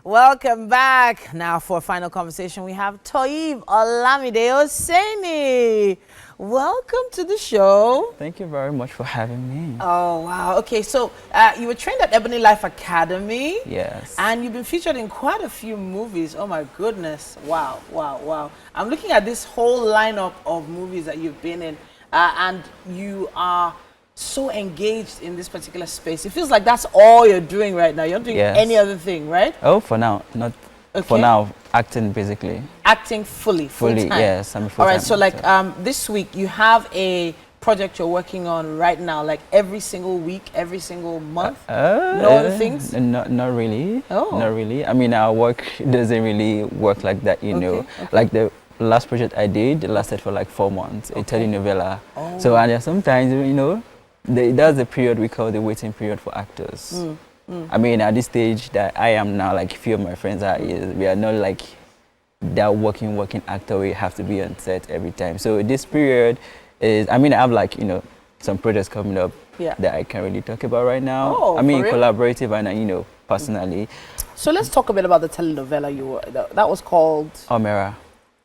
Welcome back. Now for a final conversation, we have Toheeb Olamide Osen. Welcome to the show. Thank you very much for having me. Oh, wow. Okay, so you were trained at Ebony Life Academy. Yes. And you've been featured in quite a few movies. Oh, my goodness. Wow, wow, wow. I'm looking at this whole lineup of movies that you've been in, and you are so engaged in this particular space. It feels like that's all you're doing right now. You're not doing any other thing, right? Oh, for now, not for now. Acting basically. Acting fully, full time. Yes, I'm full All right. time So like actor. this week you have a project you're working on right now. Like every single week, every single month. No other things. Not really. Oh. Not really. I mean, our work doesn't really work like that. You know, like the last project I did lasted for like 4 months. A telenovela. Oh. So and sometimes that's the period we call the waiting period for actors. I mean, at this stage that I am now, like a few of my friends are, we are not like that working actor where you have to be on set every time. So this period is, I mean, I have like, some projects coming up that I can't really talk about right now. Oh, I mean, for real? collaborative and, personally. So let's talk a bit about the telenovela you were, that was called? Omera.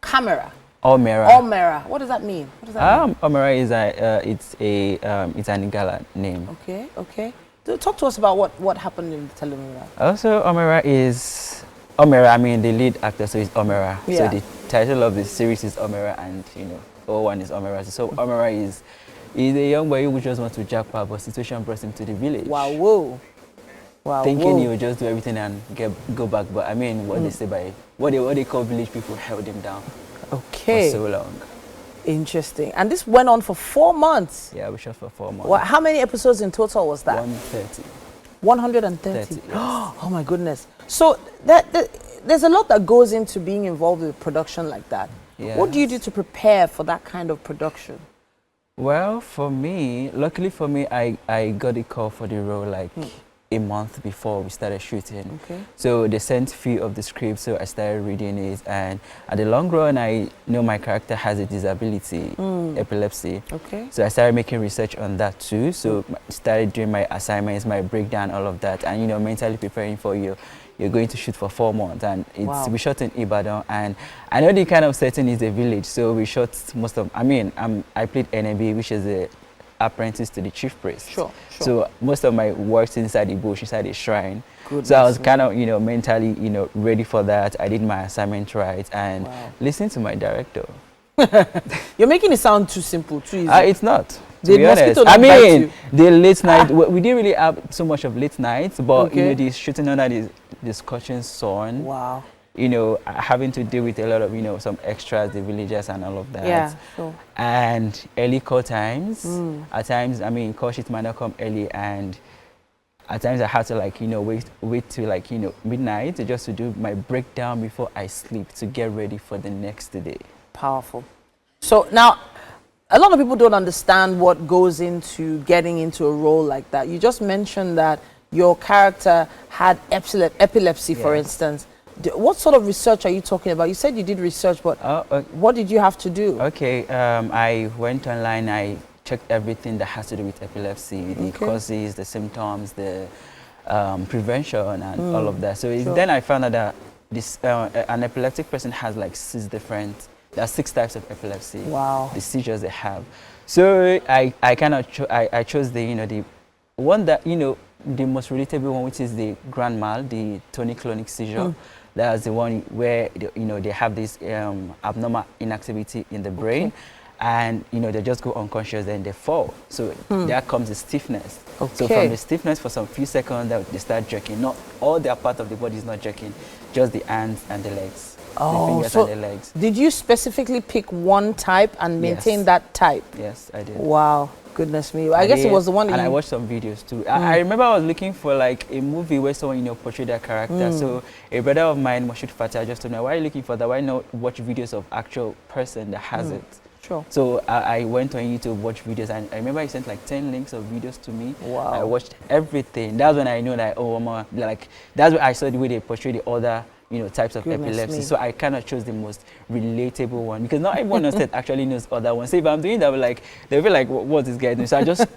Camera. Omera. Omera. What does that mean? What does that mean? Omera is it's an Igala name. Okay, okay. Talk to us about what happened in the telenovela. Also, Omera, I mean, the lead actor, so it's Omera. Yeah. So the title of the series is Omera, and, O1 is Omera. So Omera is a young boy who just wants to jackpot, but situation brought him to the village. Wow, whoa. Wow, thinking he would just do everything and go back. But I mean, what they say what they call village people held him down. Okay. For so long. Interesting. And this went on for 4 months? Yeah, we shot for 4 months. Well, how many episodes in total was that? 130. 130? 30, yes. Oh my goodness. So there's a lot that goes into being involved with production like that. Yes. What do you do to prepare for that kind of production? Well, for me, luckily for me, I got a call for the role like a month before we started shooting. Okay. So they sent a few of the scripts, so I started reading it, and at the long run, I know my character has a disability, epilepsy. Okay. So I started making research on that too. So started doing my assignments, my breakdown, all of that, and mentally preparing for you. You're going to shoot for 4 months, and we shot in Ibadan, and I know the kind of setting is a village, so we shot most of. I mean, I played NAB, which is a apprentice to the chief priest. Sure. So most of my work's inside the bush, inside the shrine. Goodness. So I was kind of, mentally, ready for that. I did my assignment right and listened to my director. You're making it sound too simple, too easy. It's not. The To be honest. mosquito I don't bite mean, you. the late night, we didn't really have so much of late nights, but the shooting under the scorching sun. Wow. Having to deal with a lot of, some extras, the villagers and all of that. Yeah, sure. And early call times. At times, I mean, call sheet might not come early, and at times I had to wait till midnight just to do my breakdown before I sleep to get ready for the next day. Powerful. So now, a lot of people don't understand what goes into getting into a role like that. You just mentioned that your character had epilepsy, for instance. What sort of research are you talking about? You said you did research, but what did you have to do? Okay, I went online, I checked everything that has to do with epilepsy, the causes, the symptoms, the prevention and all of that. So then I found out that this an epileptic person has like 6 types of epilepsy. Wow. The seizures they have. So I kind of I chose the one that the most relatable one, which is the grand mal, the tonic-clonic seizure. That's the one where they have this abnormal inactivity in the brain, and they just go unconscious and they fall. So there comes the stiffness. So from the stiffness for some few seconds, they start jerking. Not all their part of the body is not jerking, just the hands and the legs. The fingers and the legs. Did you specifically pick one type and maintain that type? Yes, I did. Wow. Goodness me. I guess it was the one that I watched some videos too. I remember I was looking for like a movie where someone portrayed their character. So a brother of mine, Moshood Fatah, just told me, why are you looking for that? Why not watch videos of actual person that has it? Sure. So I went on YouTube, watch videos, and I remember he sent like 10 links of videos to me. Wow. I watched everything. That's when I know that that's when I saw the way they portray the other types of epilepsy. So I kind of chose the most relatable one because not everyone on set actually knows other ones. So if I'm doing that, they'll be like, what's this guy doing? So I just,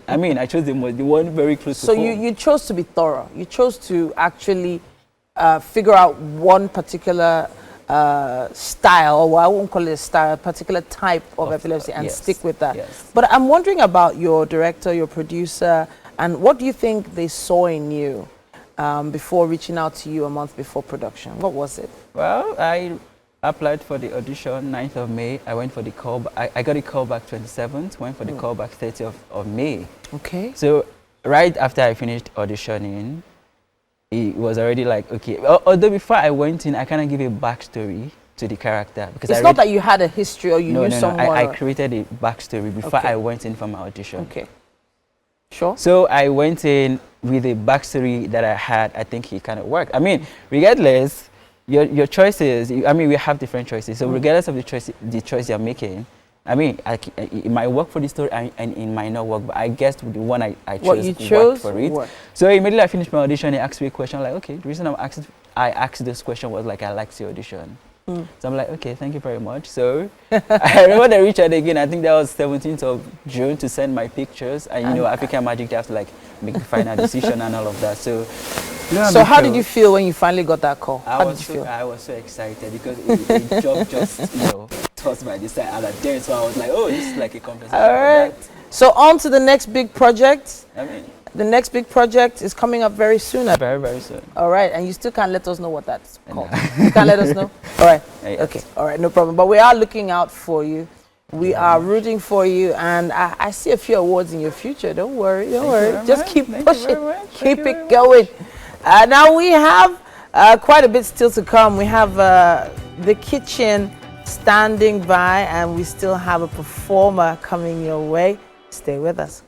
I chose the one very close to home. So you chose to be thorough. You chose to actually figure out one particular style, or I won't call it a style, a particular type of epilepsy, and stick with that. Yes. But I'm wondering about your director, your producer, and what do you think they saw in you before reaching out to you a month before production? What was it? Well, I applied for the audition 9th of May. I went for the call. I got a call back 27th, went for the call back 30th of May. Okay. So right after I finished auditioning, it was already like, okay. Although before I went in, I kind of give a backstory to the character. Because it's not that you had a history or you knew someone. No, I created a backstory before I went in for my audition. Okay. Sure. So I went in with a backstory that I had. I think it kind of worked. I mean, regardless, your choices, I mean, we have different choices. So regardless of the choice you're making, I mean, it might work for the story and it might not work, but I guess the one I chose, what you chose worked for it. So immediately I finished my audition, he asked me a question, like, okay, the reason I asked this question was like, I liked your audition. So I'm like, okay, thank you very much. So I remember they reached out again, I think that was 17th of June, to send my pictures. And you know, African Magic, they have to like make the final decision and all of that. So how did you feel when you finally got that call? I was so excited because the job just, you know, tossed by the side and then, so I was like, oh, this is like a compensation. All right. So on to the next big project. I mean, the next big project is coming up very soon. Very, very soon. All right, and you still can't let us know what that's called. You can't let us know? All right. Yes. Okay. All right, no problem. But we are looking out for you. We are rooting for you, and I see a few awards in your future. Don't worry, don't worry. Just keep pushing, keep it going. Now we have quite a bit still to come. We have the kitchen standing by, and we still have a performer coming your way. Stay with us.